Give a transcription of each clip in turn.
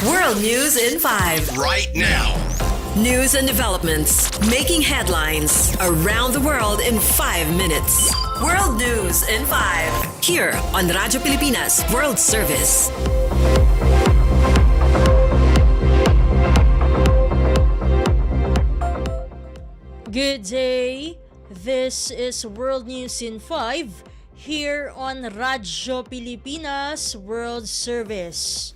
World News in 5. Right now. News and developments making headlines around the world in 5 minutes. World News in 5. Here on Radyo Pilipinas World Service. Good day. This is World News in 5 here on Radyo Pilipinas World Service.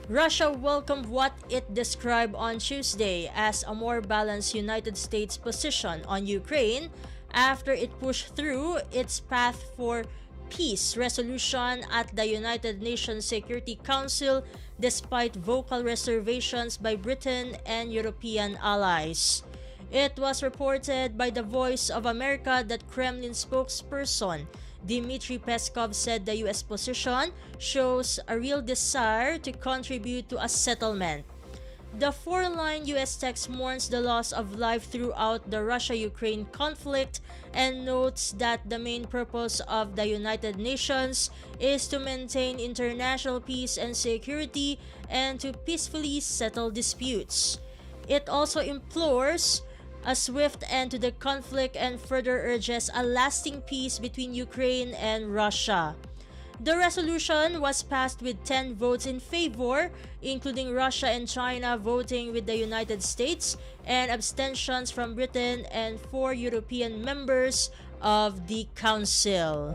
Russia welcomed what it described on Tuesday as a more balanced United States position on Ukraine after it pushed through its path for peace resolution at the United Nations Security Council despite vocal reservations by Britain and European allies. It was reported by the Voice of America that Kremlin spokesperson Dmitry Peskov said the U.S. position shows a real desire to contribute to a settlement. The four-line U.S. text mourns the loss of life throughout the Russia-Ukraine conflict and notes that the main purpose of the United Nations is to maintain international peace and security and to peacefully settle disputes. It also implores a swift end to the conflict and further urges a lasting peace between Ukraine and Russia. The resolution was passed with 10 votes in favor, including Russia and China voting with the United States, and abstentions from Britain and 4 European members of the Council.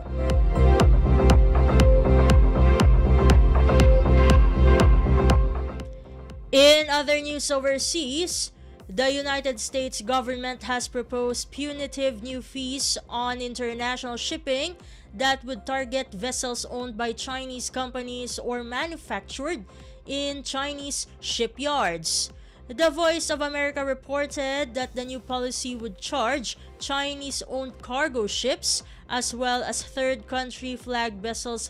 In other news overseas, the United States government has proposed punitive new fees on international shipping that would target vessels owned by Chinese companies or manufactured in Chinese shipyards. The Voice of America reported that the new policy would charge Chinese-owned cargo ships as well as third country flag vessels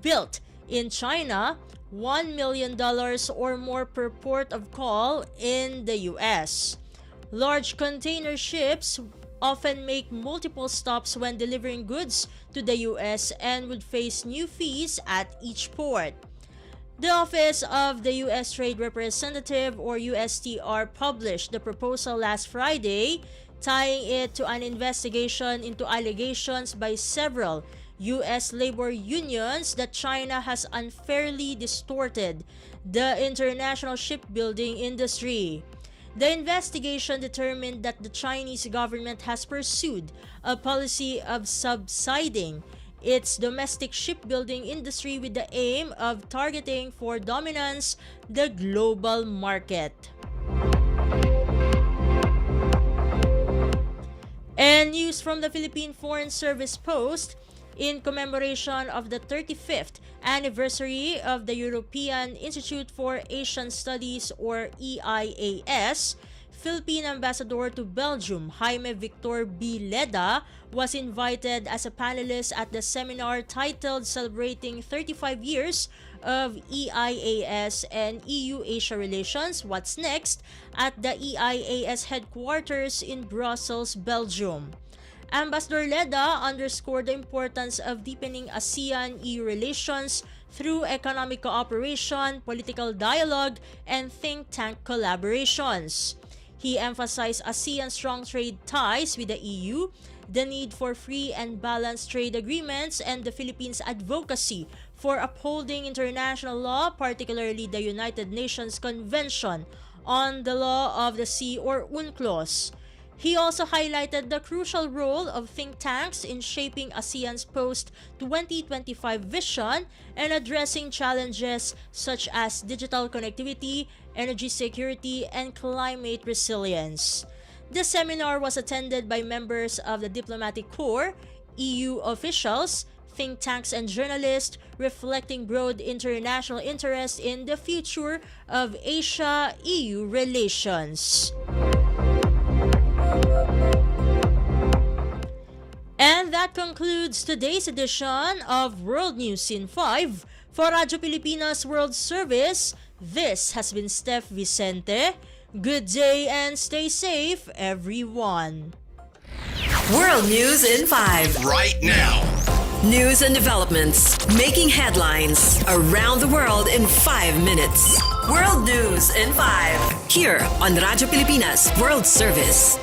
built in China $1 million or more per port of call in the U.S. Large container ships often make multiple stops when delivering goods to the U.S. and would face new fees at each port. The Office of the U.S. Trade Representative or USTR published the proposal last Friday, tying it to an investigation into allegations by several U.S. labor unions that China has unfairly distorted the international shipbuilding industry. The investigation determined that the Chinese government has pursued a policy of subsidizing its domestic shipbuilding industry with the aim of targeting for dominance the global market. And news from the Philippine Foreign Service Post: in commemoration of the 35th anniversary of the European Institute for Asian Studies or EIAS, Philippine Ambassador to Belgium Jaime Victor B. Leda was invited as a panelist at the seminar titled Celebrating 35 Years of EIAS and EU-Asia Relations, What's Next, at the EIAS headquarters in Brussels, Belgium. Ambassador Leda underscored the importance of deepening ASEAN-EU relations through economic cooperation, political dialogue, and think tank collaborations. He emphasized ASEAN's strong trade ties with the EU, the need for free and balanced trade agreements, and the Philippines' advocacy for upholding international law, particularly the United Nations Convention on the Law of the Sea or UNCLOS. He also highlighted the crucial role of think tanks in shaping ASEAN's post-2025 vision and addressing challenges such as digital connectivity, energy security, and climate resilience. The seminar was attended by members of the Diplomatic Corps, EU officials, think tanks, and journalists, reflecting broad international interest in the future of Asia-EU relations. And that concludes today's edition of World News in 5. For Radyo Pilipinas World Service, this has been Steph, Vicente. Good day and stay safe, everyone. World News in 5. Right now. News and developments making headlines around the world in 5 minutes. World News in 5. Here on Radyo Pilipinas World Service.